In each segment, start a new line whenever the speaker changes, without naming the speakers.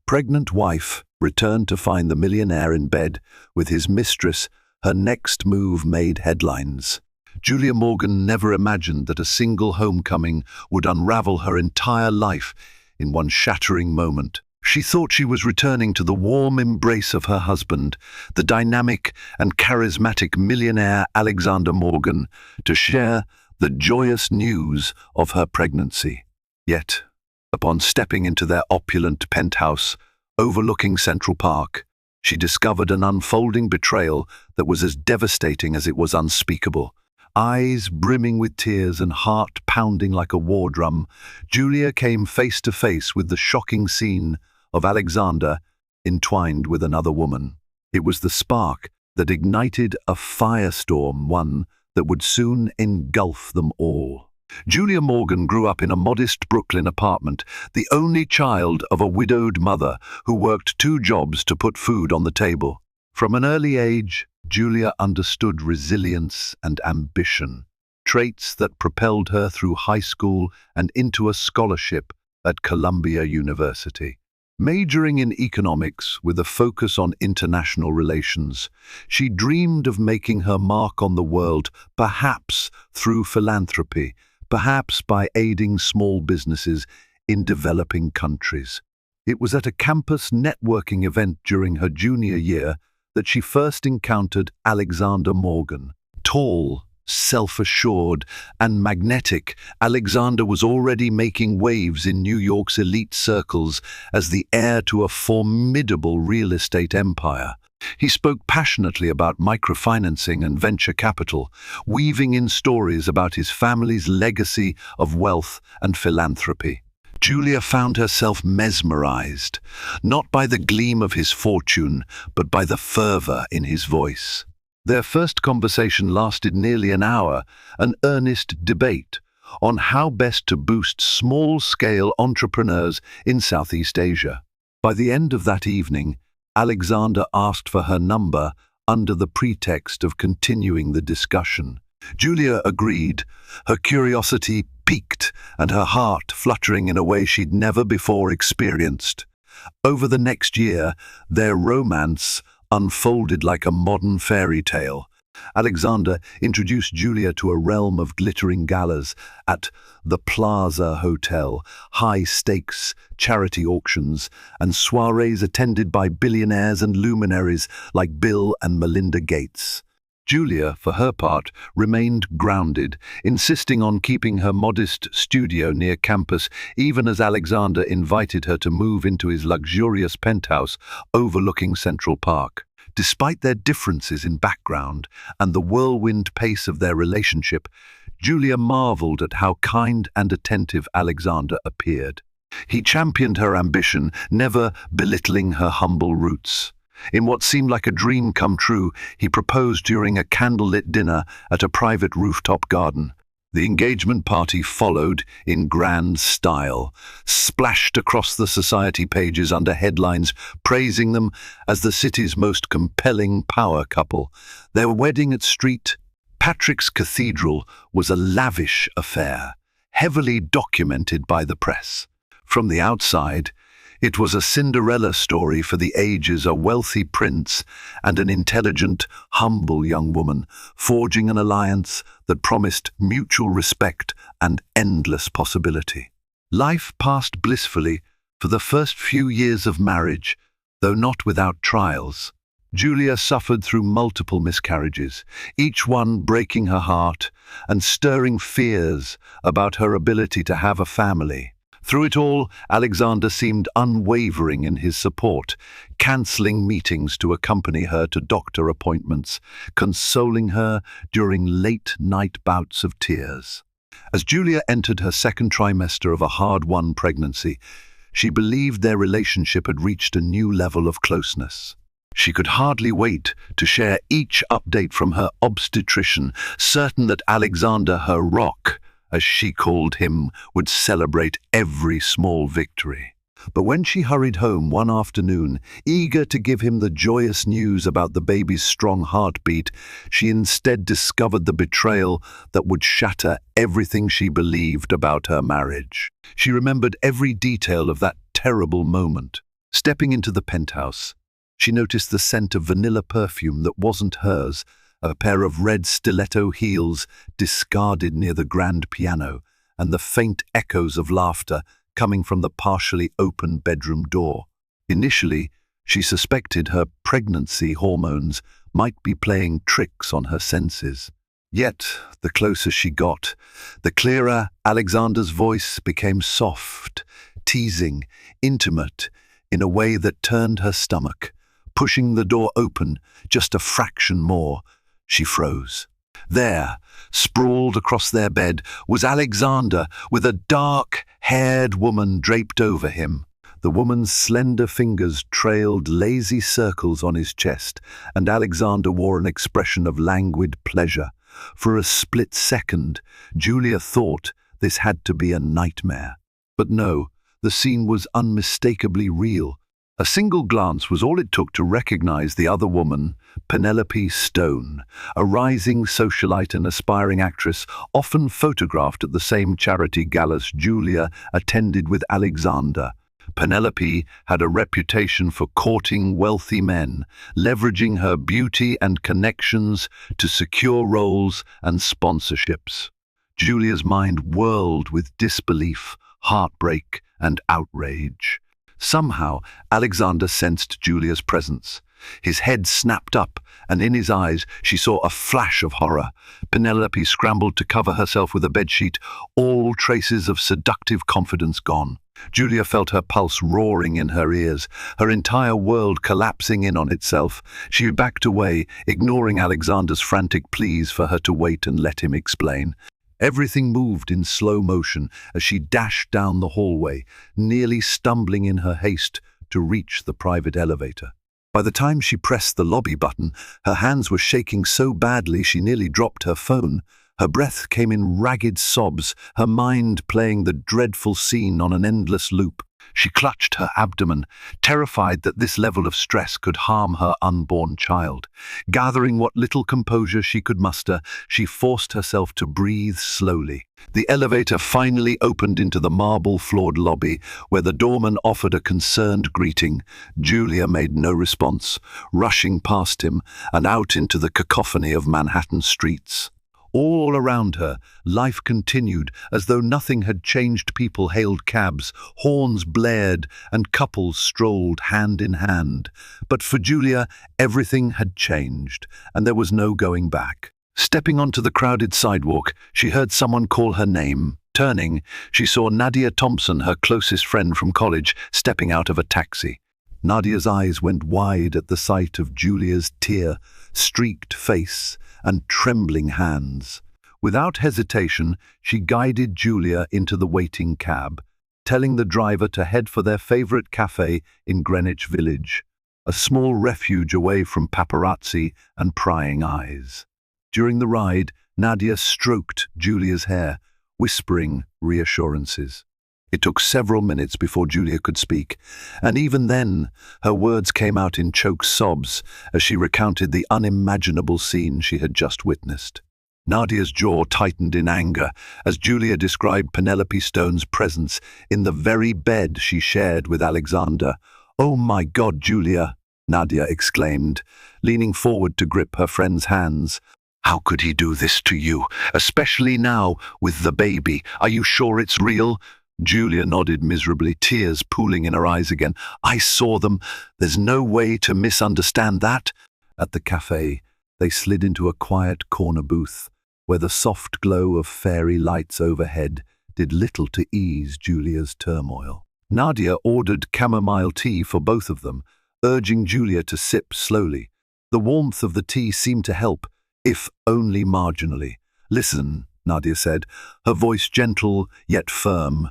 Pregnant wife returned to find the millionaire in bed with his mistress. Her next move made headlines. Julia Morgan never imagined that a single homecoming would unravel her entire life in one shattering moment. She thought she was returning to the warm embrace of her husband, the dynamic and charismatic millionaire Alexander Morgan, to share the joyous news of her pregnancy. Yet, upon stepping into their opulent penthouse overlooking Central Park, she discovered an unfolding betrayal that was as devastating as it was unspeakable. Eyes brimming with tears and heart pounding like a war drum, Julia came face to face with the shocking scene of Alexander entwined with another woman. It was the spark that ignited a firestorm, one that would soon engulf them all. Julia Morgan grew up in a modest Brooklyn apartment, the only child of a widowed mother who worked 2 jobs to put food on the table. From an early age, Julia understood resilience and ambition, traits that propelled her through high school and into a scholarship at Columbia University. Majoring in economics with a focus on international relations, she dreamed of making her mark on the world, perhaps through philanthropy, perhaps by aiding small businesses in developing countries. It was at a campus networking event during her junior year that she first encountered Alexander Morgan. Tall, self-assured, and magnetic, Alexander was already making waves in New York's elite circles as the heir to a formidable real estate empire. He spoke passionately about microfinancing and venture capital, weaving in stories about his family's legacy of wealth and philanthropy. Julia found herself mesmerized, not by the gleam of his fortune, but by the fervor in his voice. Their first conversation lasted nearly an hour, an earnest debate on how best to boost small-scale entrepreneurs in Southeast Asia. By the end of that evening, Alexander asked for her number under the pretext of continuing the discussion. Julia agreed, her curiosity piqued and her heart fluttering in a way she'd never before experienced. Over the next year, their romance unfolded like a modern fairy tale. Alexander introduced Julia to a realm of glittering galas at the Plaza Hotel, high-stakes charity auctions, and soirees attended by billionaires and luminaries like Bill and Melinda Gates. Julia, for her part, remained grounded, insisting on keeping her modest studio near campus, even as Alexander invited her to move into his luxurious penthouse overlooking Central Park. Despite their differences in background and the whirlwind pace of their relationship, Julia marveled at how kind and attentive Alexander appeared. He championed her ambition, never belittling her humble roots. In what seemed like a dream come true, he proposed during a candlelit dinner at a private rooftop garden. The engagement party followed in grand style, splashed across the society pages under headlines praising them as the city's most compelling power couple. Their wedding at St. Patrick's Cathedral was a lavish affair, heavily documented by the press. From the outside, it was a Cinderella story for the ages, a wealthy prince and an intelligent, humble young woman, forging an alliance that promised mutual respect and endless possibility. Life passed blissfully for the first few years of marriage, though not without trials. Julia suffered through multiple miscarriages, each one breaking her heart and stirring fears about her ability to have a family. Through it all, Alexander seemed unwavering in his support, cancelling meetings to accompany her to doctor appointments, consoling her during late-night bouts of tears. As Julia entered her second trimester of a hard-won pregnancy, she believed their relationship had reached a new level of closeness. She could hardly wait to share each update from her obstetrician, certain that Alexander, her rock, as she called him, would celebrate every small victory. But when she hurried home one afternoon, eager to give him the joyous news about the baby's strong heartbeat, she instead discovered the betrayal that would shatter everything she believed about her marriage. She remembered every detail of that terrible moment. Stepping into the penthouse, she noticed the scent of vanilla perfume that wasn't hers, a pair of red stiletto heels discarded near the grand piano, and the faint echoes of laughter coming from the partially open bedroom door. Initially, she suspected her pregnancy hormones might be playing tricks on her senses. Yet, the closer she got, the clearer Alexander's voice became soft, teasing, intimate, in a way that turned her stomach. Pushing the door open just a fraction more, she froze. There, sprawled across their bed, was Alexander with a dark-haired woman draped over him. The woman's slender fingers trailed lazy circles on his chest, and Alexander wore an expression of languid pleasure. For a split second, Julia thought this had to be a nightmare. But no, the scene was unmistakably real. A single glance was all it took to recognize the other woman, Penelope Stone, a rising socialite and aspiring actress, often photographed at the same charity galas Julia attended with Alexander. Penelope had a reputation for courting wealthy men, leveraging her beauty and connections to secure roles and sponsorships. Julia's mind whirled with disbelief, heartbreak, and outrage. Somehow, Alexander sensed Julia's presence. His head snapped up, and in his eyes she saw a flash of horror. Penelope scrambled to cover herself with a bedsheet, all traces of seductive confidence gone. Julia felt her pulse roaring in her ears, her entire world collapsing in on itself. She backed away, ignoring Alexander's frantic pleas for her to wait and let him explain. Everything moved in slow motion as she dashed down the hallway, nearly stumbling in her haste to reach the private elevator. By the time she pressed the lobby button, her hands were shaking so badly she nearly dropped her phone. Her breath came in ragged sobs, her mind playing the dreadful scene on an endless loop. She clutched her abdomen, terrified that this level of stress could harm her unborn child. Gathering what little composure she could muster, she forced herself to breathe slowly. The elevator finally opened into the marble-floored lobby, where the doorman offered a concerned greeting. Julia made no response, rushing past him and out into the cacophony of Manhattan streets. All around her, life continued as though nothing had changed. People hailed cabs, horns blared, and couples strolled hand in hand. But for Julia, everything had changed, and there was no going back. Stepping onto the crowded sidewalk, she heard someone call her name. Turning, she saw Nadia Thompson, her closest friend from college, stepping out of a taxi. Nadia's eyes went wide at the sight of Julia's tear-streaked face and trembling hands. Without hesitation, she guided Julia into the waiting cab, telling the driver to head for their favorite cafe in Greenwich Village, a small refuge away from paparazzi and prying eyes. During the ride, Nadia stroked Julia's hair, whispering reassurances. It took several minutes before Julia could speak, and even then, her words came out in choked sobs as she recounted the unimaginable scene she had just witnessed. Nadia's jaw tightened in anger as Julia described Penelope Stone's presence in the very bed she shared with Alexander. "Oh my God, Julia!" Nadia exclaimed, leaning forward to grip her friend's hands. "How could he do this to you, especially now with the baby? Are you sure it's real?" Julia nodded miserably, tears pooling in her eyes again. "I saw them. There's no way to misunderstand that." At the cafe, they slid into a quiet corner booth, where the soft glow of fairy lights overhead did little to ease Julia's turmoil. Nadia ordered chamomile tea for both of them, urging Julia to sip slowly. The warmth of the tea seemed to help, if only marginally. "Listen," Nadia said, her voice gentle yet firm.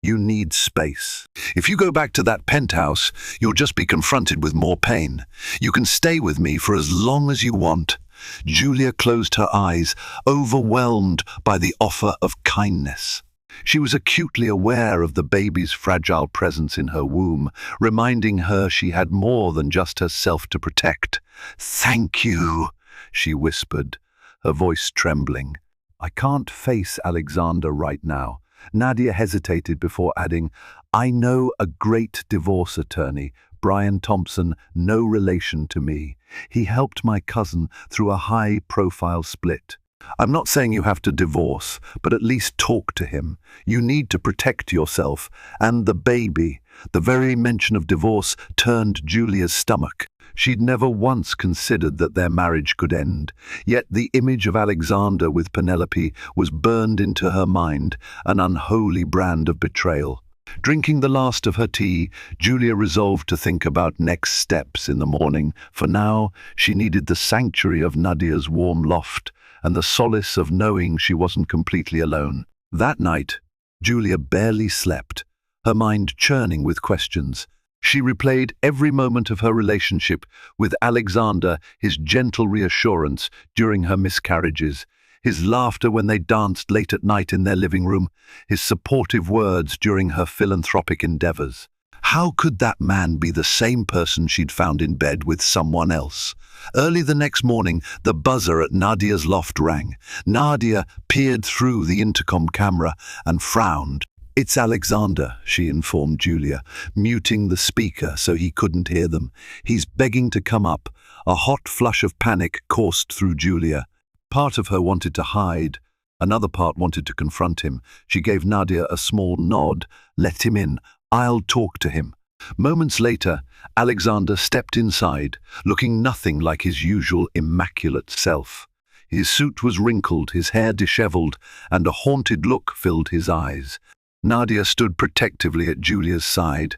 "You need space. If you go back to that penthouse, you'll just be confronted with more pain. You can stay with me for as long as you want." Julia closed her eyes, overwhelmed by the offer of kindness. She was acutely aware of the baby's fragile presence in her womb, reminding her she had more than just herself to protect. "Thank you," she whispered, her voice trembling. "I can't face Alexander right now." Nadia hesitated before adding, "I know a great divorce attorney, Brian Thompson, no relation to me. He helped my cousin through a high-profile split. I'm not saying you have to divorce, but at least talk to him. You need to protect yourself and the baby." The very mention of divorce turned Julia's stomach. She'd never once considered that their marriage could end. Yet the image of Alexander with Penelope was burned into her mind, an unholy brand of betrayal. Drinking the last of her tea, Julia resolved to think about next steps in the morning. For now, she needed the sanctuary of Nadia's warm loft and the solace of knowing she wasn't completely alone. That night, Julia barely slept, her mind churning with questions. She replayed every moment of her relationship with Alexander, his gentle reassurance during her miscarriages, his laughter when they danced late at night in their living room, his supportive words during her philanthropic endeavors. How could that man be the same person she'd found in bed with someone else? Early the next morning, the buzzer at Nadia's loft rang. Nadia peered through the intercom camera and frowned. "It's Alexander," she informed Julia, muting the speaker so he couldn't hear them. "He's begging to come up." A hot flush of panic coursed through Julia. Part of her wanted to hide. Another part wanted to confront him. She gave Nadia a small nod. "Let him in. I'll talk to him." Moments later, Alexander stepped inside, looking nothing like his usual immaculate self. His suit was wrinkled, his hair disheveled, and a haunted look filled his eyes. Nadia stood protectively at Julia's side.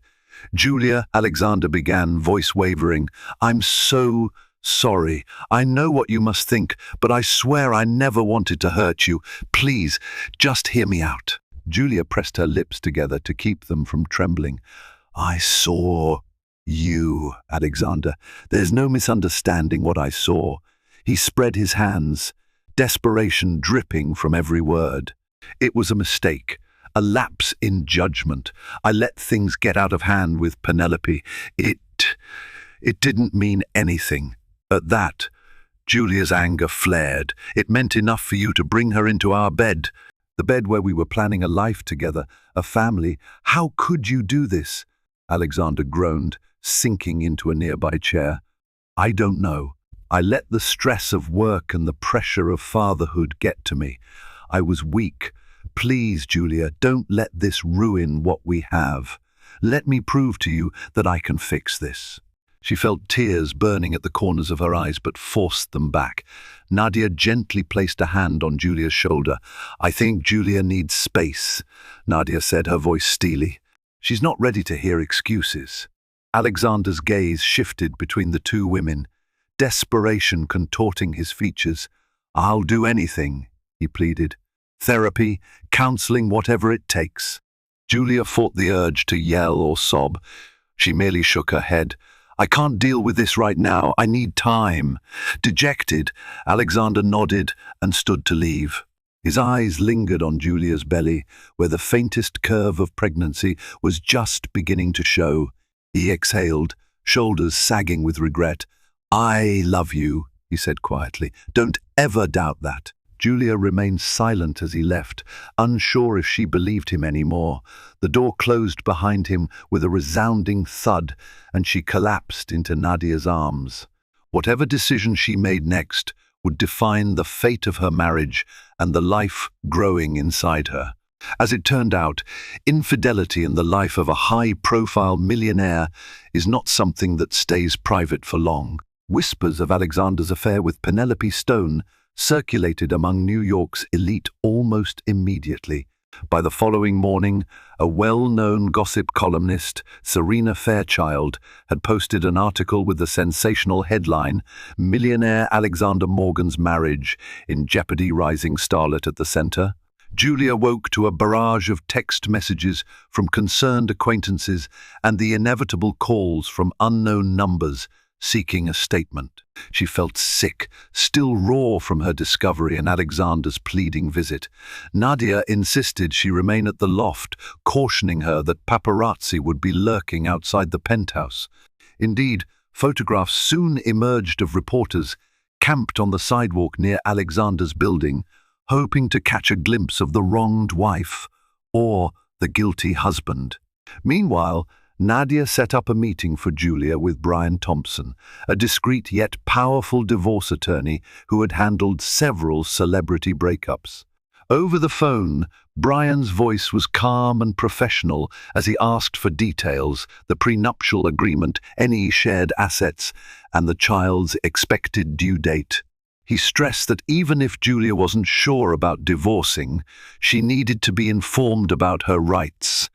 "Julia," Alexander began, voice wavering, "I'm so sorry. I know what you must think, but I swear I never wanted to hurt you. Please, just hear me out." Julia pressed her lips together to keep them from trembling. "I saw you, Alexander. There's no misunderstanding what I saw." He spread his hands, desperation dripping from every word. "It was a mistake. A lapse in judgment. I let things get out of hand with Penelope. It didn't mean anything." At that, Julia's anger flared. "It meant enough for you to bring her into our bed. The bed where we were planning a life together, a family. How could you do this?" Alexander groaned, sinking into a nearby chair. "I don't know. I let the stress of work and the pressure of fatherhood get to me. I was weak. Please, Julia, don't let this ruin what we have. Let me prove to you that I can fix this." She felt tears burning at the corners of her eyes, but forced them back. Nadia gently placed a hand on Julia's shoulder. "I think Julia needs space," Nadia said, her voice steely. "She's not ready to hear excuses." Alexander's gaze shifted between the two women, desperation contorting his features. "I'll do anything," he pleaded. "Therapy, counseling, whatever it takes." Julia fought the urge to yell or sob. She merely shook her head. "I can't deal with this right now. I need time." Dejected, Alexander nodded and stood to leave. His eyes lingered on Julia's belly, where the faintest curve of pregnancy was just beginning to show. He exhaled, shoulders sagging with regret. "I love you," he said quietly. "Don't ever doubt that." Julia remained silent as he left, unsure if she believed him anymore. The door closed behind him with a resounding thud, and she collapsed into Nadia's arms. Whatever decision she made next would define the fate of her marriage and the life growing inside her. As it turned out, infidelity in the life of a high-profile millionaire is not something that stays private for long. Whispers of Alexander's affair with Penelope Stone circulated among New York's elite almost immediately. By the following morning, a well-known gossip columnist, Serena Fairchild, had posted an article with the sensational headline, "Millionaire Alexander Morgan's Marriage in Jeopardy, Rising Starlet at the Center." Julia woke to a barrage of text messages from concerned acquaintances and the inevitable calls from unknown numbers seeking a statement. She felt sick, still raw from her discovery and Alexander's pleading visit. Nadia insisted she remain at the loft, cautioning her that paparazzi would be lurking outside the penthouse. Indeed, photographs soon emerged of reporters camped on the sidewalk near Alexander's building, hoping to catch a glimpse of the wronged wife or the guilty husband. Meanwhile, Nadia set up a meeting for Julia with Brian Thompson, a discreet yet powerful divorce attorney who had handled several celebrity breakups. Over the phone, Brian's voice was calm and professional as he asked for details, the prenuptial agreement, any shared assets, and the child's expected due date. He stressed that even if Julia wasn't sure about divorcing, she needed to be informed about her rights.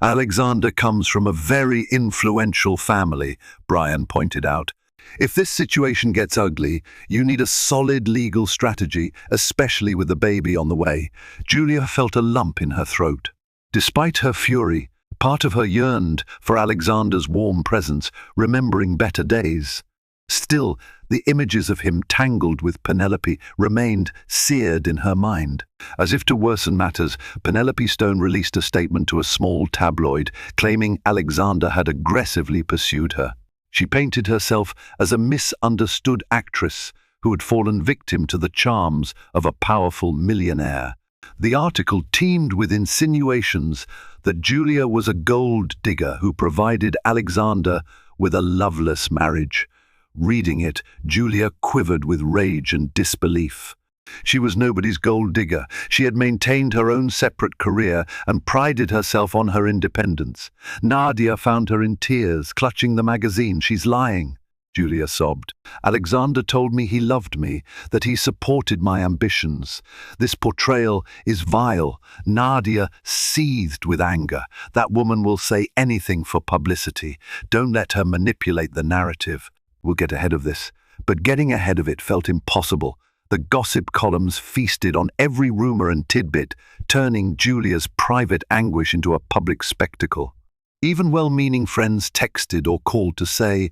Alexander comes from a very influential family, Brian pointed out. If this situation gets ugly, you need a solid legal strategy, especially with the baby on the way. Julia felt a lump in her throat. Despite her fury, part of her yearned for Alexander's warm presence, remembering better days. Still, the images of him tangled with Penelope remained seared in her mind. As if to worsen matters, Penelope Stone released a statement to a small tabloid, claiming Alexander had aggressively pursued her. She painted herself as a misunderstood actress who had fallen victim to the charms of a powerful millionaire. The article teemed with insinuations that Julia was a gold digger who provided Alexander with a loveless marriage. Reading it, Julia quivered with rage and disbelief. She was nobody's gold digger. She had maintained her own separate career and prided herself on her independence. Nadia found her in tears, clutching the magazine. "She's lying," Julia sobbed. "Alexander told me he loved me, that he supported my ambitions. This portrayal is vile." Nadia seethed with anger. "That woman will say anything for publicity. Don't let her manipulate the narrative. We'll get ahead of this." But getting ahead of it felt impossible. The gossip columns feasted on every rumor and tidbit, turning Julia's private anguish into a public spectacle. Even well-meaning friends texted or called to say,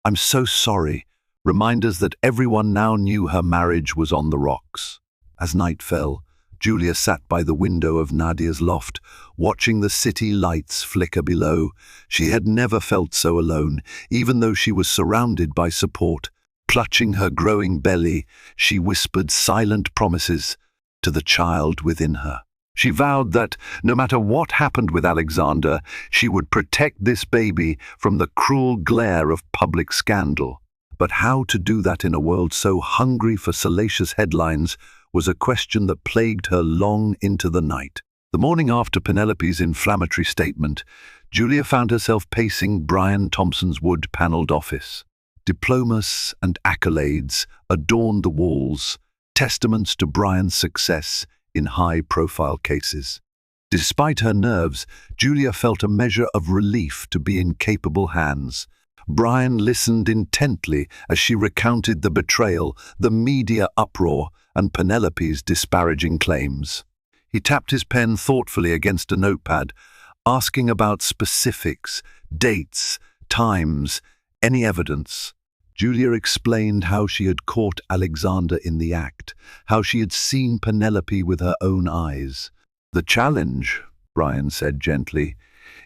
"I'm so sorry," reminders that everyone now knew her marriage was on the rocks. As night fell, Julia sat by the window of Nadia's loft, watching the city lights flicker below. She had never felt so alone, even though she was surrounded by support. Clutching her growing belly, she whispered silent promises to the child within her. She vowed that, no matter what happened with Alexander, she would protect this baby from the cruel glare of public scandal. But how to do that in a world so hungry for salacious headlines was a question that plagued her long into the night. The morning after Penelope's inflammatory statement, Julia found herself pacing Brian Thompson's wood-paneled office. Diplomas and accolades adorned the walls, testaments to Brian's success in high-profile cases. Despite her nerves, Julia felt a measure of relief to be in capable hands. Brian listened intently as she recounted the betrayal, the media uproar, and Penelope's disparaging claims. He tapped his pen thoughtfully against a notepad, asking about specifics, dates, times, any evidence. Julia explained how she had caught Alexander in the act, how she had seen Penelope with her own eyes. "The challenge," Brian said gently,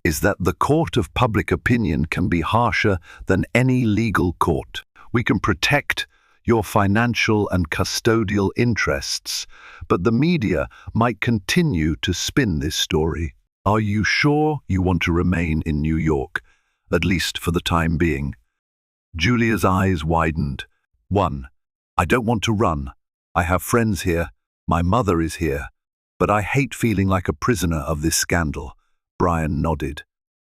"is that the court of public opinion can be harsher than any legal court. We can protect your financial and custodial interests, but the media might continue to spin this story. Are you sure you want to remain in New York, at least for the time being?" Julia's eyes widened. "1. I don't want to run. I have friends here. My mother is here. But I hate feeling like a prisoner of this scandal." Brian nodded.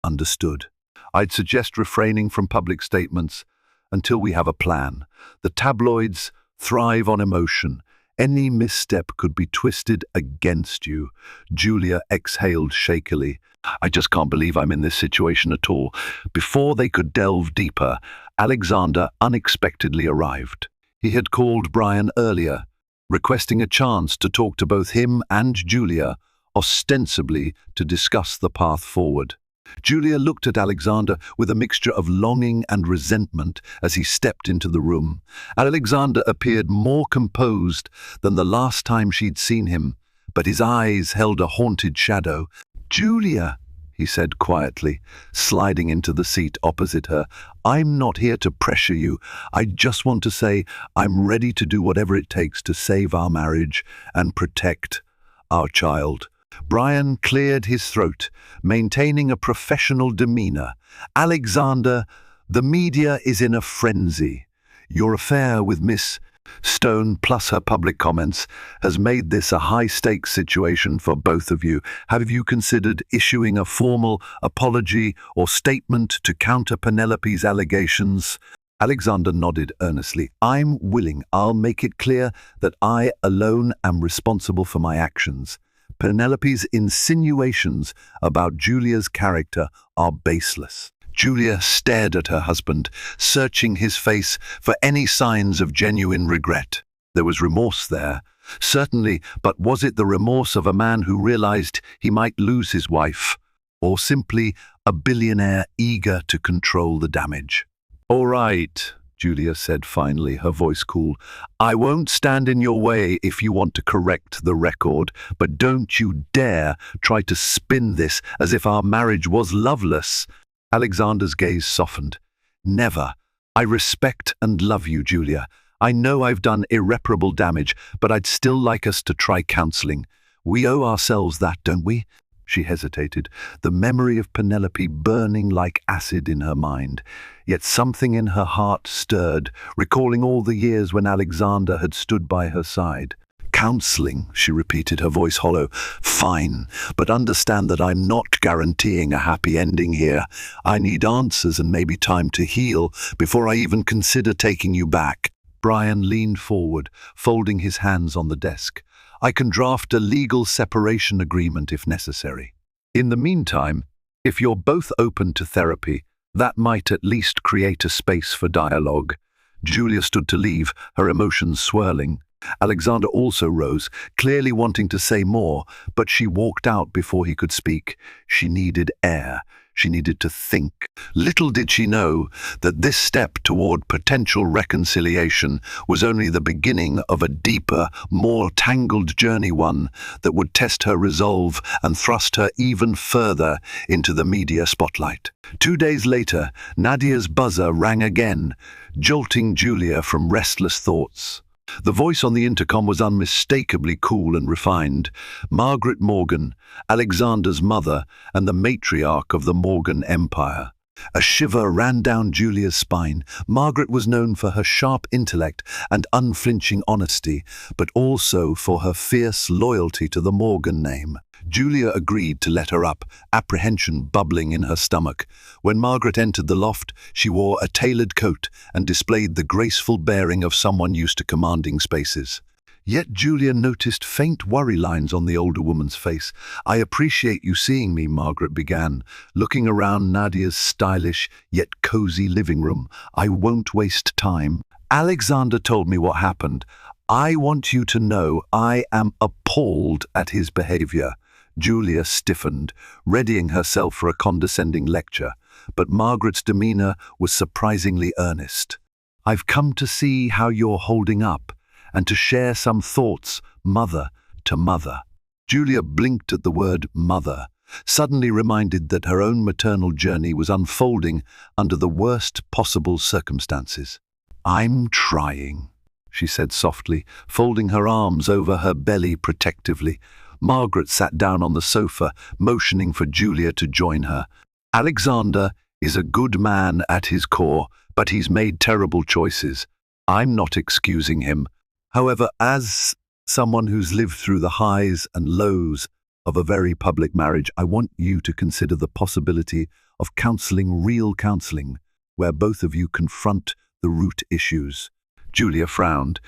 "Understood. I'd suggest refraining from public statements until we have a plan. The tabloids thrive on emotion. Any misstep could be twisted against you." Julia exhaled shakily. "I just can't believe I'm in this situation at all." Before they could delve deeper, Alexander unexpectedly arrived. He had called Brian earlier, requesting a chance to talk to both him and Julia, ostensibly to discuss the path forward. Julia looked at Alexander with a mixture of longing and resentment as he stepped into the room. Alexander appeared more composed than the last time she'd seen him, but his eyes held a haunted shadow. "Julia," he said quietly, sliding into the seat opposite her, "I'm not here to pressure you. I just want to say I'm ready to do whatever it takes to save our marriage and protect our child." Brian cleared his throat, maintaining a professional demeanor. Alexander, the media is in a frenzy. Your affair with Miss Stone, plus her public comments, has made this a high-stakes situation for both of you. Have you considered issuing a formal apology or statement to counter Penelope's allegations? Alexander nodded earnestly. I'm willing. I'll make it clear that I alone am responsible for my actions. Penelope's insinuations about Julia's character are baseless. Julia stared at her husband, searching his face for any signs of genuine regret. There was remorse there, certainly, but was it the remorse of a man who realized he might lose his wife, or simply a billionaire eager to control the damage? "All right," Julia said finally, her voice cool. "I won't stand in your way if you want to correct the record, but don't you dare try to spin this as if our marriage was loveless." Alexander's gaze softened. "Never. I respect and love you, Julia. I know I've done irreparable damage, but I'd still like us to try counseling. We owe ourselves that, don't we?" She hesitated, the memory of Penelope burning like acid in her mind. Yet something in her heart stirred, recalling all the years when Alexander had stood by her side. "Counseling," she repeated, her voice hollow. "Fine, but understand that I'm not guaranteeing a happy ending here. I need answers and maybe time to heal before I even consider taking you back." Brian leaned forward, folding his hands on the desk. "I can draft a legal separation agreement if necessary. In the meantime, if you're both open to therapy, that might at least create a space for dialogue." Julia stood to leave, her emotions swirling. Alexander also rose, clearly wanting to say more, but she walked out before he could speak. She needed air. She needed to think. Little did she know that this step toward potential reconciliation was only the beginning of a deeper, more tangled journey, one that would test her resolve and thrust her even further into the media spotlight. 2 days later, Nadia's buzzer rang again, jolting Julia from restless thoughts. The voice on the intercom was unmistakably cool and refined. Margaret Morgan, Alexander's mother and the matriarch of the Morgan Empire. A shiver ran down Julia's spine. Margaret was known for her sharp intellect and unflinching honesty, but also for her fierce loyalty to the Morgan name. Julia agreed to let her up, apprehension bubbling in her stomach. When Margaret entered the loft, she wore a tailored coat and displayed the graceful bearing of someone used to commanding spaces. Yet Julia noticed faint worry lines on the older woman's face. "I appreciate you seeing me," Margaret began, looking around Nadia's stylish yet cozy living room. "I won't waste time. Alexander told me what happened. I want you to know I am appalled at his behavior." Julia stiffened, readying herself for a condescending lecture, but Margaret's demeanor was surprisingly earnest. "I've come to see how you're holding up, and to share some thoughts, mother to mother." Julia blinked at the word mother, suddenly reminded that her own maternal journey was unfolding under the worst possible circumstances. "I'm trying," she said softly, folding her arms over her belly protectively. Margaret sat down on the sofa, motioning for Julia to join her. "Alexander is a good man at his core, but he's made terrible choices. I'm not excusing him. However, as someone who's lived through the highs and lows of a very public marriage, I want you to consider the possibility of counseling, real counseling, where both of you confront the root issues." Julia frowned.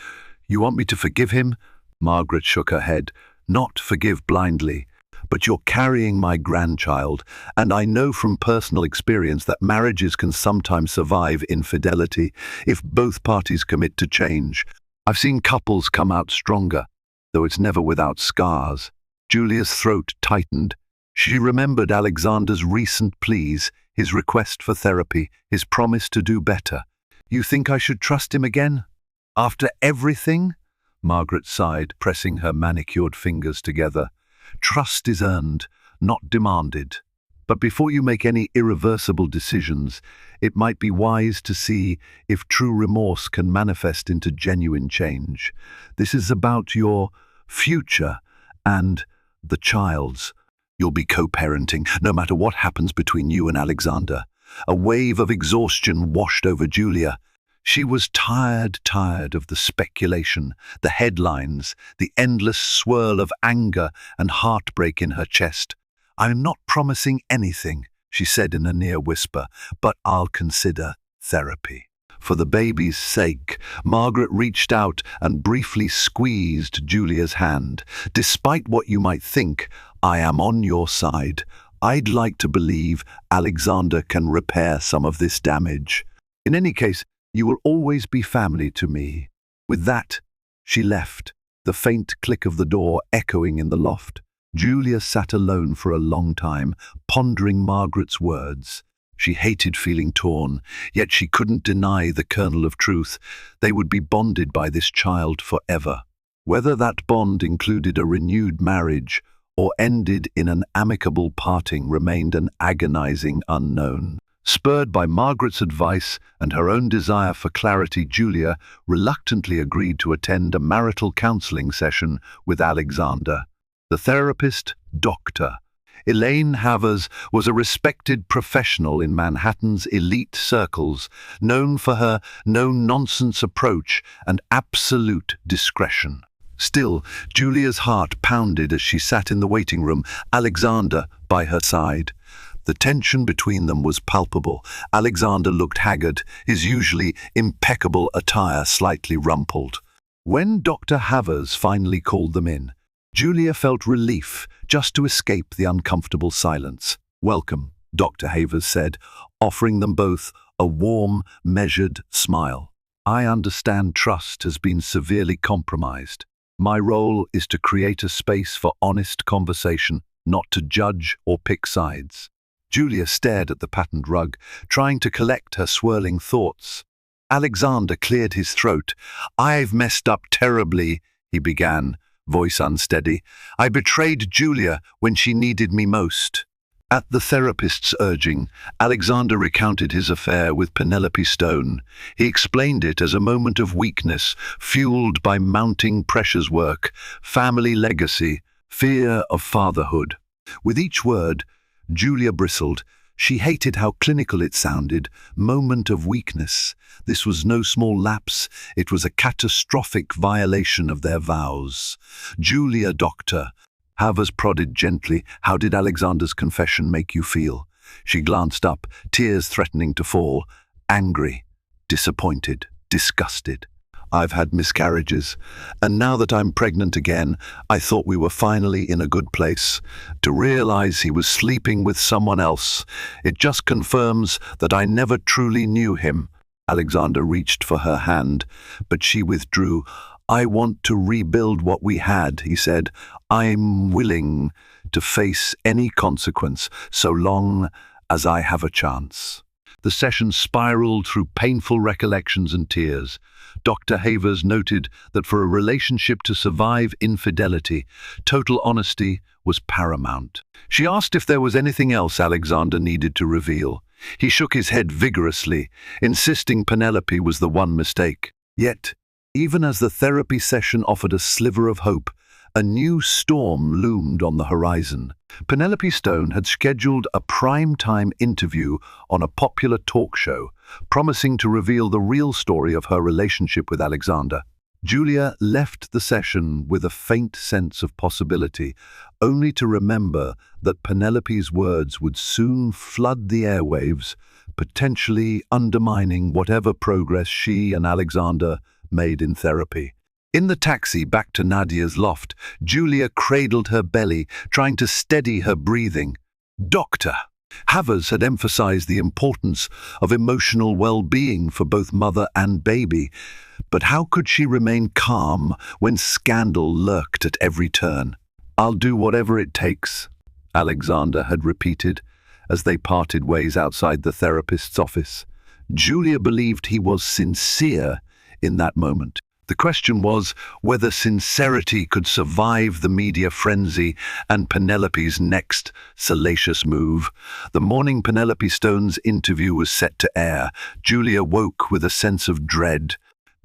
"You want me to forgive him?" Margaret shook her head. "Not forgive blindly, but you're carrying my grandchild, and I know from personal experience that marriages can sometimes survive infidelity if both parties commit to change. I've seen couples come out stronger, though it's never without scars." Julia's throat tightened. She remembered Alexander's recent pleas, his request for therapy, his promise to do better. "You think I should trust him again? After everything?" Margaret sighed, pressing her manicured fingers together. "Trust is earned, not demanded. But before you make any irreversible decisions, it might be wise to see if true remorse can manifest into genuine change. This is about your future and The child's. You'll be co-parenting, no matter what happens between you and Alexander. A wave of exhaustion washed over Julia. She was tired of the speculation, the headlines, the endless swirl of anger and heartbreak in her chest. "I'm not promising anything," she said in a near whisper, "but I'll consider therapy." For the baby's sake, Margaret reached out and briefly squeezed Julia's hand. "Despite what you might think, I am on your side. I'd like to believe Alexander can repair some of this damage. In any case, you will always be family to me." With that, she left, the faint click of the door echoing in the loft. Julia sat alone for a long time, pondering Margaret's words. She hated feeling torn, yet she couldn't deny the kernel of truth. They would be bonded by this child forever. Whether that bond included a renewed marriage or ended in an amicable parting remained an agonizing unknown. Spurred by Margaret's advice and her own desire for clarity, Julia reluctantly agreed to attend a marital counseling session with Alexander. The therapist, Dr. Elaine Havers, was a respected professional in Manhattan's elite circles, known for her no-nonsense approach and absolute discretion. Still, Julia's heart pounded as she sat in the waiting room, Alexander by her side. The tension between them was palpable. Alexander looked haggard, his usually impeccable attire slightly rumpled. When Dr. Havers finally called them in, Julia felt relief just to escape the uncomfortable silence. "Welcome," Dr. Havers said, offering them both a warm, measured smile. "I understand trust has been severely compromised. My role is to create a space for honest conversation, not to judge or pick sides." Julia stared at the patterned rug, trying to collect her swirling thoughts. Alexander cleared his throat. "I've messed up terribly," he began, voice unsteady. "I betrayed Julia when she needed me most." At the therapist's urging, Alexander recounted his affair with Penelope Stone. He explained it as a moment of weakness, fueled by mounting pressures work, family legacy, fear of fatherhood. With each word, Julia bristled. She hated how clinical it sounded. Moment of weakness. This was no small lapse. It was a catastrophic violation of their vows. "Julia, doctor." Havers prodded gently. "How did Alexander's confession make you feel?" She glanced up, tears threatening to fall. "Angry, disappointed, disgusted. I've had miscarriages, and now that I'm pregnant again, I thought we were finally in a good place. To realize he was sleeping with someone else, it just confirms that I never truly knew him." Alexander reached for her hand, but she withdrew. "I want to rebuild what we had," he said. "I'm willing to face any consequence, so long as I have a chance." The session spiraled through painful recollections and tears. Dr. Havers noted that for a relationship to survive infidelity, total honesty was paramount. She asked if there was anything else Alexander needed to reveal. He shook his head vigorously, insisting Penelope was the one mistake. Yet, even as the therapy session offered a sliver of hope, a new storm loomed on the horizon. Penelope Stone had scheduled a prime-time interview on a popular talk show, promising to reveal the real story of her relationship with Alexander. Julia left the session with a faint sense of possibility, only to remember that Penelope's words would soon flood the airwaves, potentially undermining whatever progress she and Alexander made in therapy. In the taxi back to Nadia's loft, Julia cradled her belly, trying to steady her breathing. Dr. Havers had emphasized the importance of emotional well-being for both mother and baby, but how could she remain calm when scandal lurked at every turn? "I'll do whatever it takes," Alexander had repeated as they parted ways outside the therapist's office. Julia believed he was sincere in that moment. The question was whether sincerity could survive the media frenzy and Penelope's next salacious move. The morning Penelope Stone's interview was set to air, Julia woke with a sense of dread.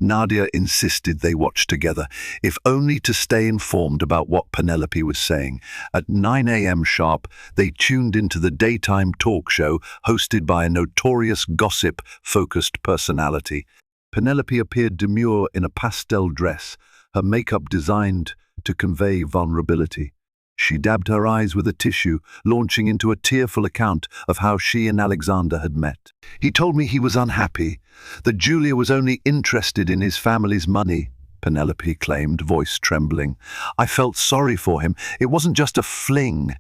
Nadia insisted they watch together, if only to stay informed about what Penelope was saying. At 9 a.m. sharp, they tuned into the daytime talk show hosted by a notorious gossip-focused personality. Penelope appeared demure in a pastel dress, her makeup designed to convey vulnerability. She dabbed her eyes with a tissue, launching into a tearful account of how she and Alexander had met. "He told me he was unhappy, that Julia was only interested in his family's money," Penelope claimed, voice trembling. "I felt sorry for him. It wasn't just a fling.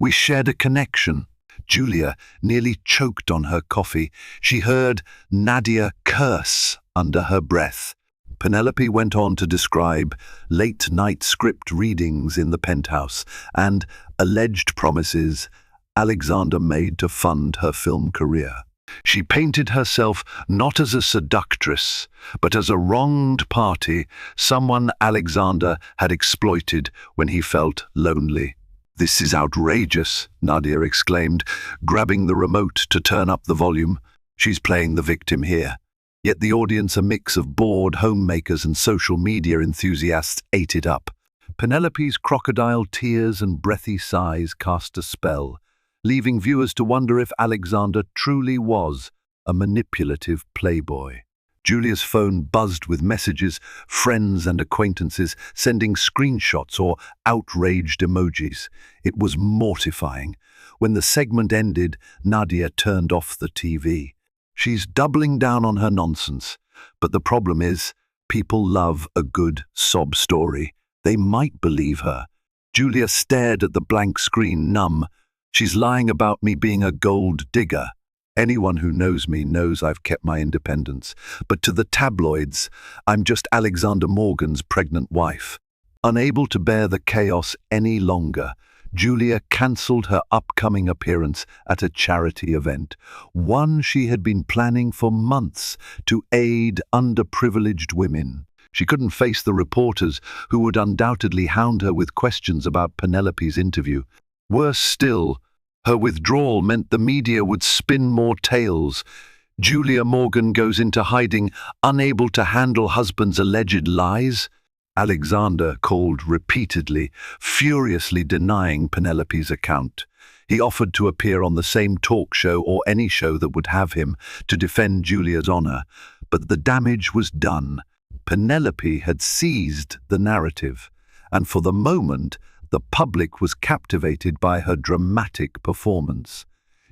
We shared a connection." Julia nearly choked on her coffee. She heard Nadia curse under her breath. Penelope went on to describe late-night script readings in the penthouse and alleged promises Alexander made to fund her film career. She painted herself not as a seductress, but as a wronged party, someone Alexander had exploited when he felt lonely. "This is outrageous," Nadia exclaimed, grabbing the remote to turn up the volume. "She's playing the victim here." Yet the audience, a mix of bored homemakers and social media enthusiasts, ate it up. Penelope's crocodile tears and breathy sighs cast a spell, leaving viewers to wonder if Alexander truly was a manipulative playboy. Julia's phone buzzed with messages, friends and acquaintances sending screenshots or outraged emojis. It was mortifying. When the segment ended, Nadia turned off the TV. She's doubling down on her nonsense. But the problem is, people love a good sob story. They might believe her. Julia stared at the blank screen, numb. "She's lying about me being a gold digger. Anyone who knows me knows I've kept my independence. But to the tabloids, I'm just Alexander Morgan's pregnant wife." Unable to bear the chaos any longer, Julia cancelled her upcoming appearance at a charity event, one she had been planning for months to aid underprivileged women. She couldn't face the reporters who would undoubtedly hound her with questions about Penelope's interview. Worse still, her withdrawal meant the media would spin more tales. Julia Morgan goes into hiding, unable to handle husband's alleged lies. Alexander called repeatedly, furiously denying Penelope's account. He offered to appear on the same talk show or any show that would have him to defend Julia's honor, but the damage was done. Penelope had seized the narrative, and for the moment, the public was captivated by her dramatic performance.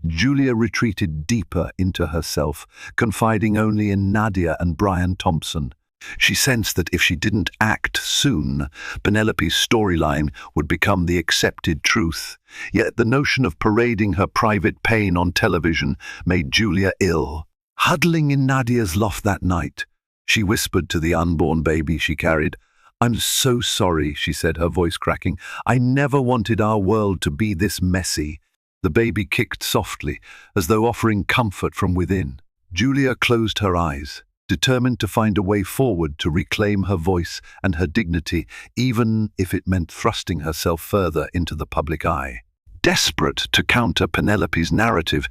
Julia retreated deeper into herself, confiding only in Nadia and Brian Thompson. She sensed that if she didn't act soon, Penelope's storyline would become the accepted truth. Yet the notion of parading her private pain on television made Julia ill. Huddling in Nadia's loft that night, she whispered to the unborn baby she carried. "I'm so sorry," she said, her voice cracking. "I never wanted our world to be this messy." The baby kicked softly, as though offering comfort from within. Julia closed her eyes, determined to find a way forward to reclaim her voice and her dignity, even if it meant thrusting herself further into the public eye. Desperate to counter Penelope's narrative,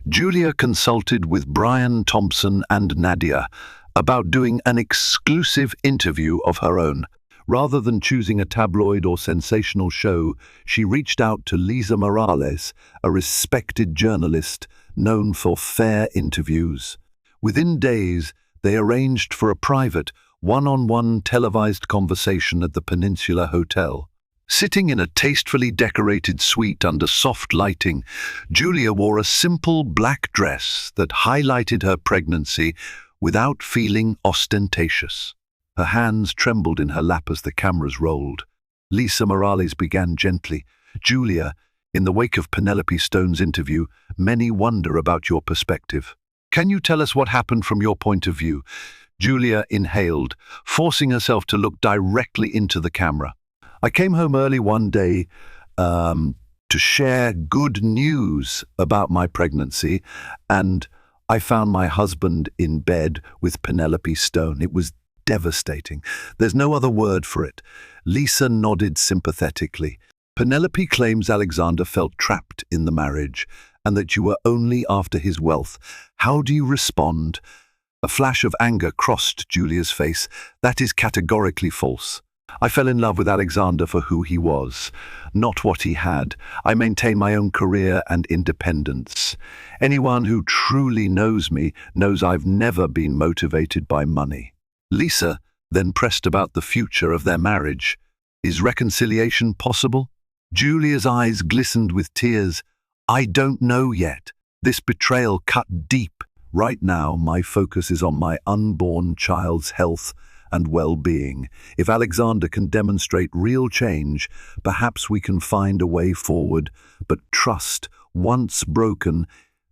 Julia consulted with Brian Thompson and Nadia about doing an exclusive interview of her own. Rather than choosing a tabloid or sensational show, she reached out to Lisa Morales, a respected journalist known for fair interviews. Within days, they arranged for a private, one-on-one televised conversation at the Peninsula Hotel. Sitting in a tastefully decorated suite under soft lighting, Julia wore a simple black dress that highlighted her pregnancy without feeling ostentatious. Her hands trembled in her lap as the cameras rolled. Lisa Morales began gently. "Julia, in the wake of Penelope Stone's interview, many wonder about your perspective. Can you tell us what happened from your point of view?" Julia inhaled, forcing herself to look directly into the camera. "I came home early one day to share good news about my pregnancy, and I found my husband in bed with Penelope Stone. It was devastating. There's no other word for it." Lisa nodded sympathetically. "Penelope claims Alexander felt trapped in the marriage and that you were only after his wealth. How do you respond?" A flash of anger crossed Julia's face. That is categorically false. I fell in love with Alexander for who he was, not what he had. I maintain my own career and independence. Anyone who truly knows me knows I've never been motivated by money. Lisa then pressed about the future of their marriage. Is reconciliation possible? Julia's eyes glistened with tears. I don't know yet. This betrayal cut deep. Right now, my focus is on my unborn child's health and well-being. If Alexander can demonstrate real change, perhaps we can find a way forward. But trust, once broken,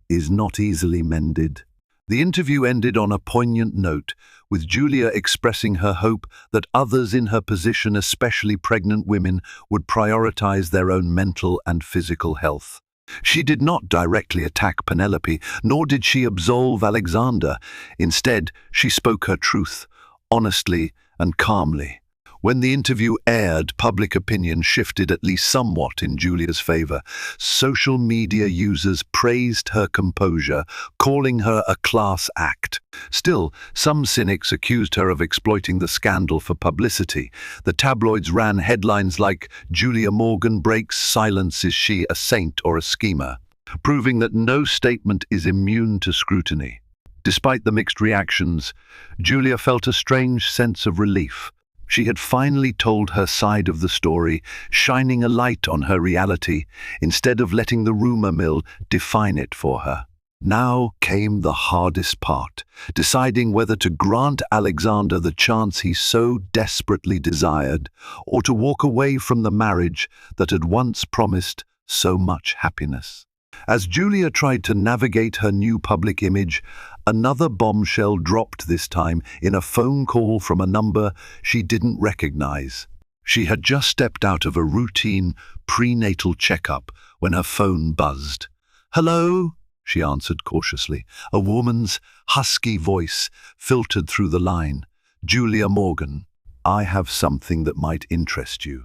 is not easily mended. The interview ended on a poignant note, with Julia expressing her hope that others in her position, especially pregnant women, would prioritize their own mental and physical health. She did not directly attack Penelope, nor did she absolve Alexander. Instead, she spoke her truth, honestly and calmly. When the interview aired, public opinion shifted at least somewhat in Julia's favor. Social media users praised her composure, calling her a class act. Still, some cynics accused her of exploiting the scandal for publicity. The tabloids ran headlines like, "Julia Morgan breaks silence, is she a saint or a schemer?" proving that no statement is immune to scrutiny. Despite the mixed reactions, Julia felt a strange sense of relief. She had finally told her side of the story, shining a light on her reality, instead of letting the rumor mill define it for her. Now came the hardest part, deciding whether to grant Alexander the chance he so desperately desired, or to walk away from the marriage that had once promised so much happiness. As Julia tried to navigate her new public image, another bombshell dropped, this time in a phone call from a number she didn't recognize. She had just stepped out of a routine prenatal checkup when her phone buzzed. "Hello?" she answered cautiously. A woman's husky voice filtered through the line. "Julia Morgan, I have something that might interest you.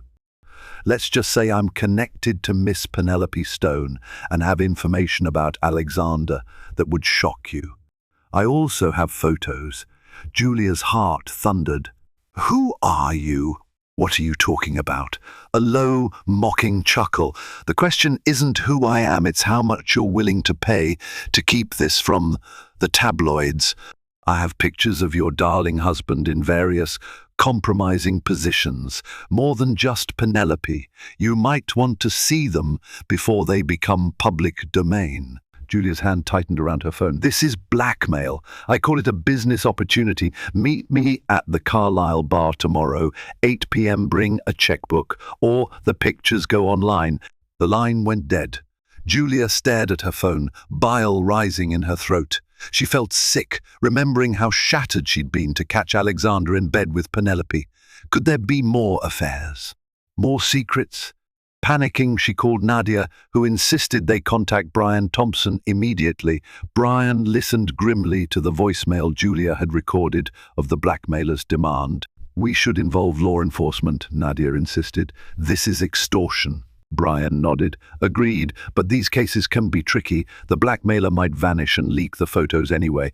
Let's just say I'm connected to Miss Penelope Stone and have information about Alexander that would shock you. I also have photos." Julia's heart thundered. "Who are you? What are you talking about?" A low, mocking chuckle. "The question isn't who I am, it's how much you're willing to pay to keep this from the tabloids. I have pictures of your darling husband in various compromising positions, more than just Penelope. You might want to see them before they become public domain." Julia's hand tightened around her phone. "This is blackmail. I call it a business opportunity. Meet me at the Carlisle bar tomorrow, 8 p.m. Bring a checkbook, or the pictures go online." The line went dead. Julia stared at her phone, bile rising in her throat. She felt sick, remembering how shattered she'd been to catch Alexander in bed with Penelope. Could there be more affairs? More secrets? Panicking, she called Nadia, who insisted they contact Brian Thompson immediately. Brian listened grimly to the voicemail Julia had recorded of the blackmailer's demand. "We should involve law enforcement," Nadia insisted. "This is extortion." Brian nodded. "Agreed, but these cases can be tricky. The blackmailer might vanish and leak the photos anyway.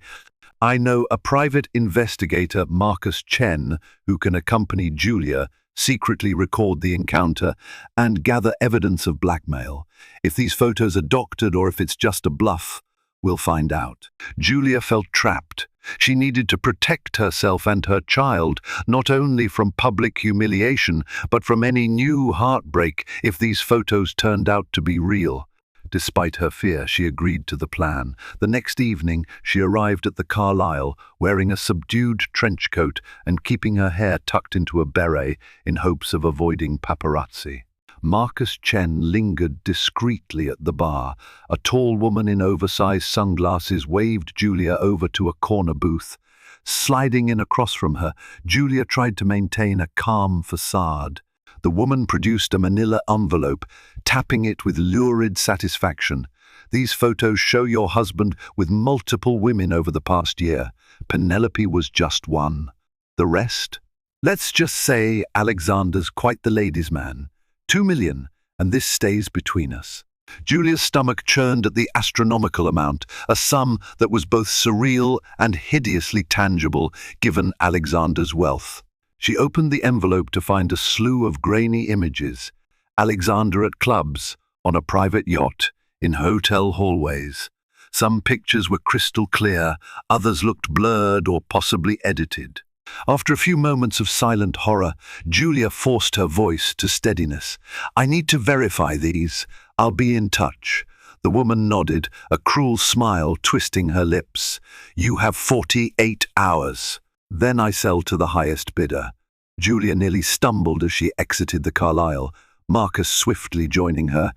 I know a private investigator, Marcus Chen, who can accompany Julia, secretly record the encounter, and gather evidence of blackmail. If these photos are doctored or if it's just a bluff, we'll find out." Julia felt trapped. She needed to protect herself and her child, not only from public humiliation, but from any new heartbreak if these photos turned out to be real. Despite her fear, she agreed to the plan. The next evening, she arrived at the Carlisle, wearing a subdued trench coat and keeping her hair tucked into a beret in hopes of avoiding paparazzi. Marcus Chen lingered discreetly at the bar. A tall woman in oversized sunglasses waved Julia over to a corner booth. Sliding in across from her, Julia tried to maintain a calm facade. The woman produced a manila envelope, tapping it with lurid satisfaction. "These photos show your husband with multiple women over the past year. Penelope was just one. The rest? Let's just say Alexander's quite the ladies' man. 2 million, and this stays between us." Julia's stomach churned at the astronomical amount, a sum that was both surreal and hideously tangible given Alexander's wealth. She opened the envelope to find a slew of grainy images. Alexander at clubs, on a private yacht, in hotel hallways. Some pictures were crystal clear, others looked blurred or possibly edited. After a few moments of silent horror, Julia forced her voice to steadiness. "I need to verify these. I'll be in touch." The woman nodded, a cruel smile twisting her lips. "You have 48 hours. Then I sell to the highest bidder." Julia nearly stumbled as she exited the Carlisle, Marcus swiftly joining her.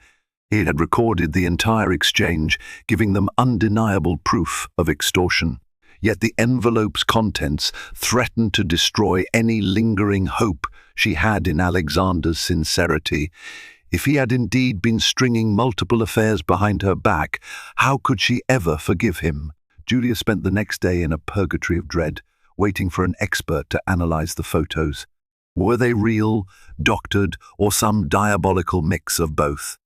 He had recorded the entire exchange, giving them undeniable proof of extortion. Yet the envelope's contents threatened to destroy any lingering hope she had in Alexander's sincerity. If he had indeed been stringing multiple affairs behind her back, how could she ever forgive him? Julia spent the next day in a purgatory of dread, waiting for an expert to analyze the photos. Were they real, doctored, or some diabolical mix of both?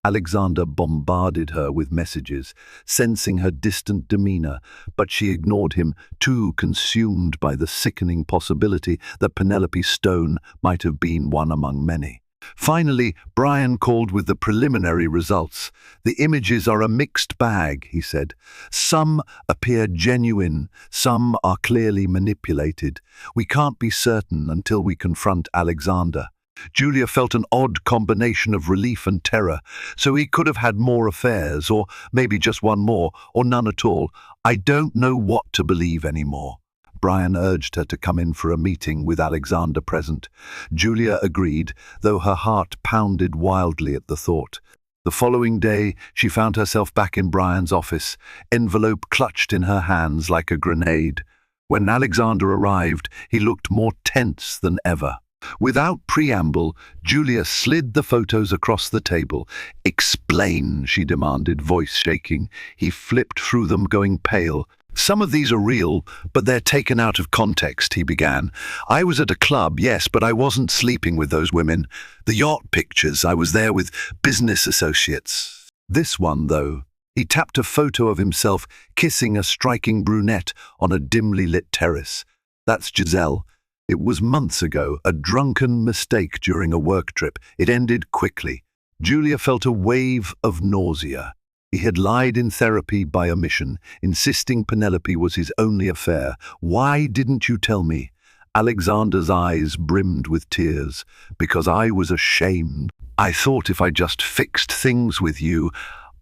Alexander bombarded her with messages, sensing her distant demeanor, but she ignored him, too consumed by the sickening possibility that Penelope Stone might have been one among many. Finally, Brian called with the preliminary results. "The images are a mixed bag," he said. "Some appear genuine, some are clearly manipulated. We can't be certain until we confront Alexander." Julia felt an odd combination of relief and terror. So he could have had more affairs, or maybe just one more, or none at all. "I don't know what to believe anymore." Brian urged her to come in for a meeting with Alexander present. Julia agreed, though her heart pounded wildly at the thought. The following day, she found herself back in Brian's office, envelope clutched in her hands like a grenade. When Alexander arrived, he looked more tense than ever. Without preamble, Julia slid the photos across the table. "Explain," she demanded, voice shaking. He flipped through them, going pale. "Some of these are real, but they're taken out of context," he began. "I was at a club, yes, but I wasn't sleeping with those women. The yacht pictures, I was there with business associates. This one, though." He tapped a photo of himself kissing a striking brunette on a dimly lit terrace. "That's Giselle. It was months ago, a drunken mistake during a work trip. It ended quickly." Julia felt a wave of nausea. He had lied in therapy by omission, insisting Penelope was his only affair. "Why didn't you tell me?" Alexander's eyes brimmed with tears. "Because I was ashamed. I thought if I just fixed things with you,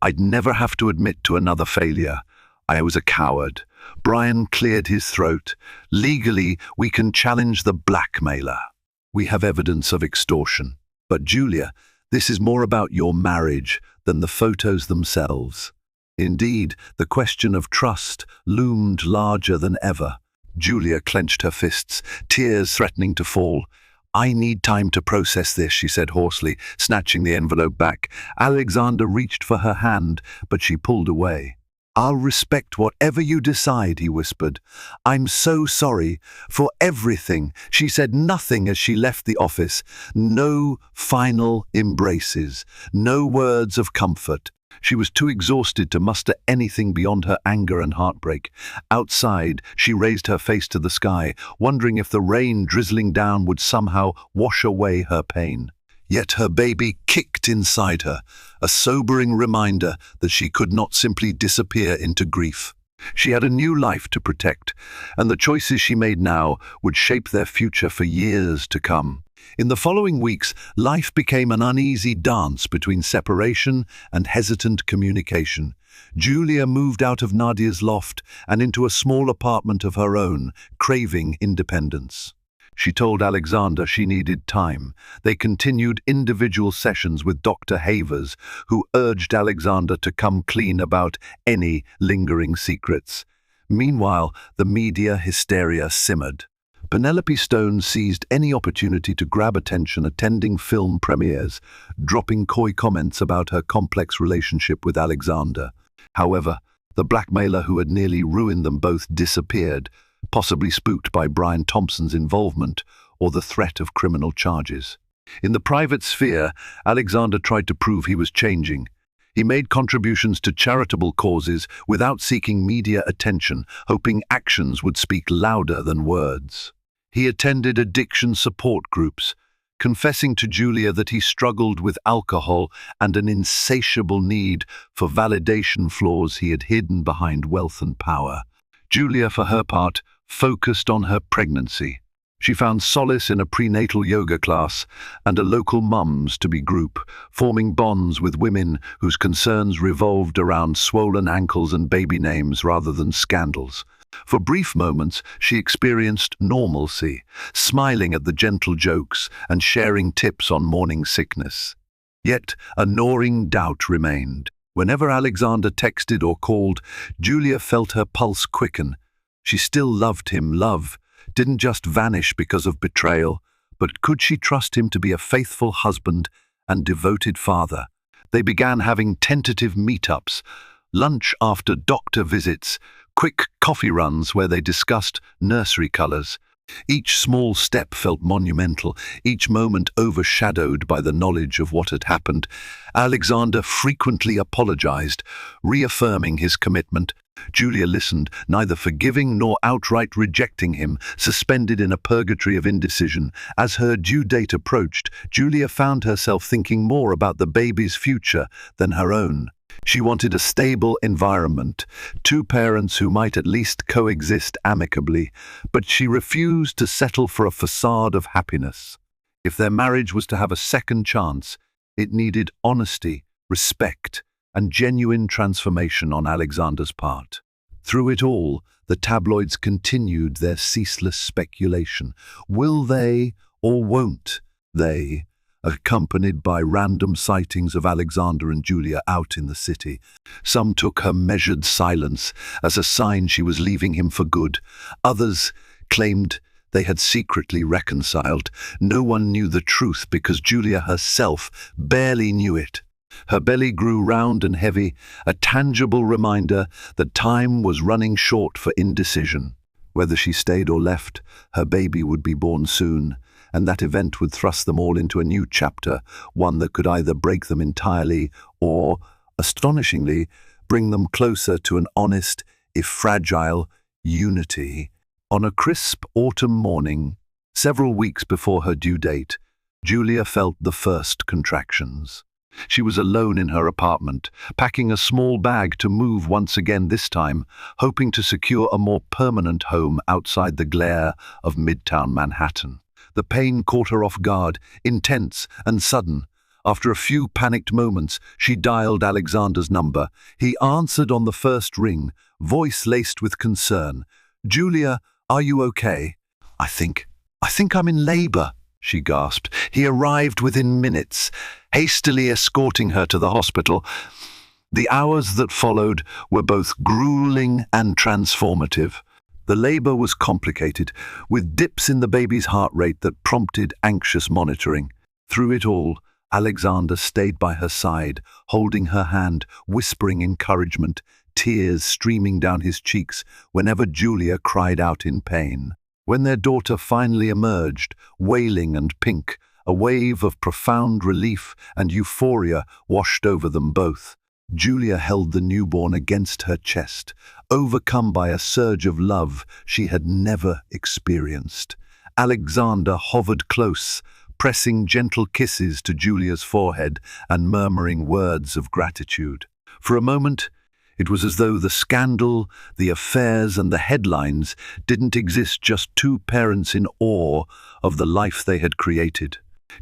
I'd never have to admit to another failure. I was a coward." Brian cleared his throat. "Legally, we can challenge the blackmailer. We have evidence of extortion. But Julia, this is more about your marriage than the photos themselves." Indeed, the question of trust loomed larger than ever. Julia clenched her fists, tears threatening to fall. "I need time to process this," she said hoarsely, snatching the envelope back. Alexander reached for her hand, but she pulled away. "I'll respect whatever you decide," he whispered. "I'm so sorry for everything." She said nothing as she left the office. No final embraces, no words of comfort. She was too exhausted to muster anything beyond her anger and heartbreak. Outside, she raised her face to the sky, wondering if the rain drizzling down would somehow wash away her pain. Yet her baby kicked inside her, a sobering reminder that she could not simply disappear into grief. She had a new life to protect, and the choices she made now would shape their future for years to come. In the following weeks, life became an uneasy dance between separation and hesitant communication. Julia moved out of Nadia's loft and into a small apartment of her own, craving independence. She told Alexander she needed time. They continued individual sessions with Dr. Havers, who urged Alexander to come clean about any lingering secrets. Meanwhile, the media hysteria simmered. Penelope Stone seized any opportunity to grab attention attending film premieres, dropping coy comments about her complex relationship with Alexander. However, the blackmailer who had nearly ruined them both disappeared, possibly spooked by Brian Thompson's involvement or the threat of criminal charges. In the private sphere, Alexander tried to prove he was changing. He made contributions to charitable causes without seeking media attention, hoping actions would speak louder than words. He attended addiction support groups, confessing to Julia that he struggled with alcohol and an insatiable need for validation, flaws he had hidden behind wealth and power. Julia, for her part, focused on her pregnancy. She found solace in a prenatal yoga class and a local mums-to-be group, forming bonds with women whose concerns revolved around swollen ankles and baby names rather than scandals. For brief moments, she experienced normalcy, smiling at the gentle jokes and sharing tips on morning sickness. Yet a gnawing doubt remained. Whenever Alexander texted or called, Julia felt her pulse quicken. She still loved him. Love didn't just vanish because of betrayal, but could she trust him to be a faithful husband and devoted father? They began having tentative meetups, lunch after doctor visits, quick coffee runs where they discussed nursery colors. Each small step felt monumental, each moment overshadowed by the knowledge of what had happened. Alexander frequently apologized, reaffirming his commitment. Julia listened, neither forgiving nor outright rejecting him, suspended in a purgatory of indecision. As her due date approached, Julia found herself thinking more about the baby's future than her own. She wanted a stable environment, two parents who might at least coexist amicably, but she refused to settle for a facade of happiness. If their marriage was to have a second chance, it needed honesty, respect, and genuine transformation on Alexander's part. Through it all, the tabloids continued their ceaseless speculation. Will they or won't they? Accompanied by random sightings of Alexander and Julia out in the city. Some took her measured silence as a sign she was leaving him for good. Others claimed they had secretly reconciled. No one knew the truth because Julia herself barely knew it. Her belly grew round and heavy, a tangible reminder that time was running short for indecision. Whether she stayed or left, her baby would be born soon, and that event would thrust them all into a new chapter, one that could either break them entirely or, astonishingly, bring them closer to an honest, if fragile, unity. On a crisp autumn morning, several weeks before her due date, Julia felt the first contractions. She was alone in her apartment, packing a small bag to move once again this time, hoping to secure a more permanent home outside the glare of Midtown Manhattan. The pain caught her off guard, intense and sudden. After a few panicked moments, she dialed Alexander's number. He answered on the first ring, voice laced with concern. "Julia, are you okay?" I think I'm in labor," she gasped. He arrived within minutes, hastily escorting her to the hospital. The hours that followed were both grueling and transformative. The labor was complicated, with dips in the baby's heart rate that prompted anxious monitoring. Through it all, Alexander stayed by her side, holding her hand, whispering encouragement, tears streaming down his cheeks whenever Julia cried out in pain. When their daughter finally emerged, wailing and pink, a wave of profound relief and euphoria washed over them both. Julia held the newborn against her chest, overcome by a surge of love she had never experienced. Alexander hovered close, pressing gentle kisses to Julia's forehead and murmuring words of gratitude. For a moment, it was as though the scandal, the affairs, and the headlines didn't exist, just two parents in awe of the life they had created.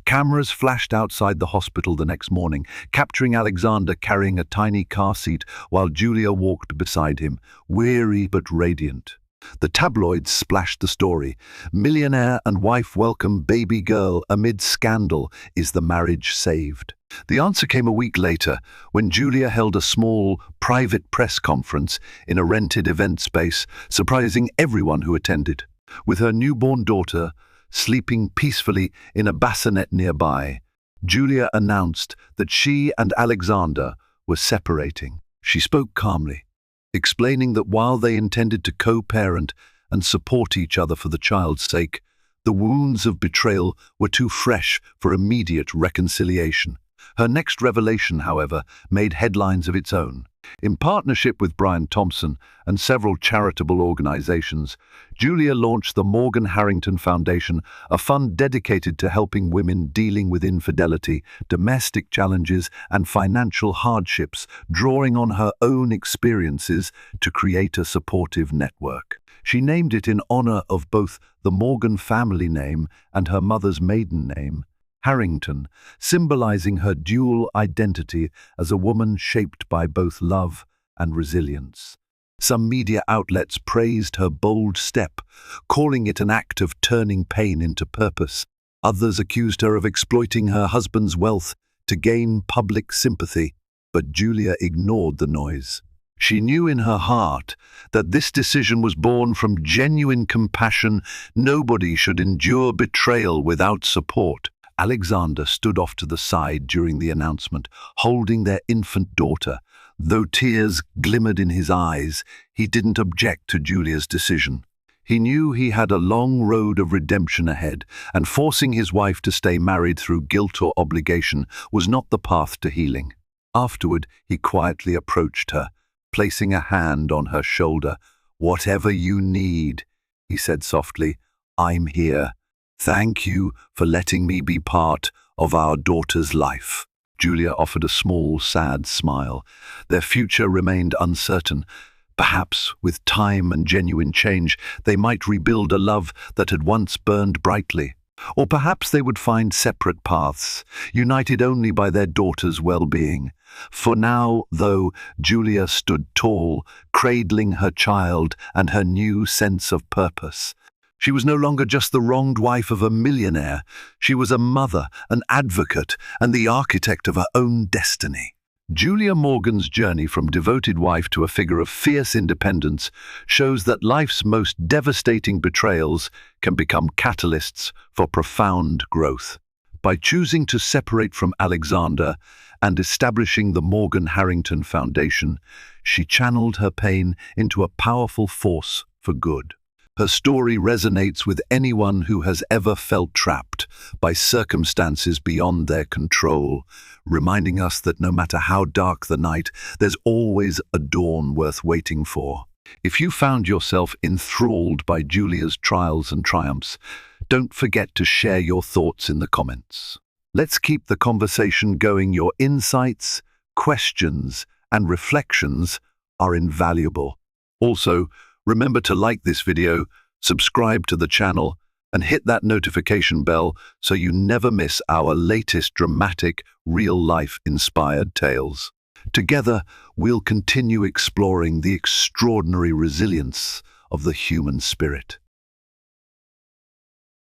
Cameras flashed outside the hospital the next morning, capturing Alexander carrying a tiny car seat while Julia walked beside him, weary but radiant. The tabloids splashed the story. Millionaire and wife welcome baby girl amid scandal. Is the marriage saved? The answer came a week later, when Julia held a small, private press conference in a rented event space, surprising everyone who attended. With her newborn daughter sleeping peacefully in a bassinet nearby, Julia announced that she and Alexander were separating. She spoke calmly, explaining that while they intended to co-parent and support each other for the child's sake, the wounds of betrayal were too fresh for immediate reconciliation. Her next revelation, however, made headlines of its own. In partnership with Brian Thompson and several charitable organizations, Julia launched the Morgan Harrington Foundation, a fund dedicated to helping women dealing with infidelity, domestic challenges, and financial hardships, drawing on her own experiences to create a supportive network. She named it in honor of both the Morgan family name and her mother's maiden name, Harrington, symbolizing her dual identity as a woman shaped by both love and resilience. Some media outlets praised her bold step, calling it an act of turning pain into purpose. Others accused her of exploiting her husband's wealth to gain public sympathy, but Julia ignored the noise. She knew in her heart that this decision was born from genuine compassion. Nobody should endure betrayal without support. Alexander stood off to the side during the announcement, holding their infant daughter. Though tears glimmered in his eyes, he didn't object to Julia's decision. He knew he had a long road of redemption ahead, and forcing his wife to stay married through guilt or obligation was not the path to healing. Afterward, he quietly approached her, placing a hand on her shoulder. "Whatever you need," he said softly, "I'm here. Thank you for letting me be part of our daughter's life." Julia offered a small, sad smile. Their future remained uncertain. Perhaps, with time and genuine change, they might rebuild a love that had once burned brightly. Or perhaps they would find separate paths, united only by their daughter's well-being. For now, though, Julia stood tall, cradling her child and her new sense of purpose. She was no longer just the wronged wife of a millionaire. She was a mother, an advocate, and the architect of her own destiny. Julia Morgan's journey from devoted wife to a figure of fierce independence shows that life's most devastating betrayals can become catalysts for profound growth. By choosing to separate from Alexander and establishing the Morgan Harrington Foundation, she channeled her pain into a powerful force for good. Her story resonates with anyone who has ever felt trapped by circumstances beyond their control, reminding us that no matter how dark the night, there's always a dawn worth waiting for. If you found yourself enthralled by Julia's trials and triumphs, don't forget to share your thoughts in the comments. Let's keep the conversation going. Your insights, questions, and reflections are invaluable. Also, remember to like this video, subscribe to the channel, and hit that notification bell so you never miss our latest dramatic, real-life inspired tales. Together, we'll continue exploring the extraordinary resilience of the human spirit.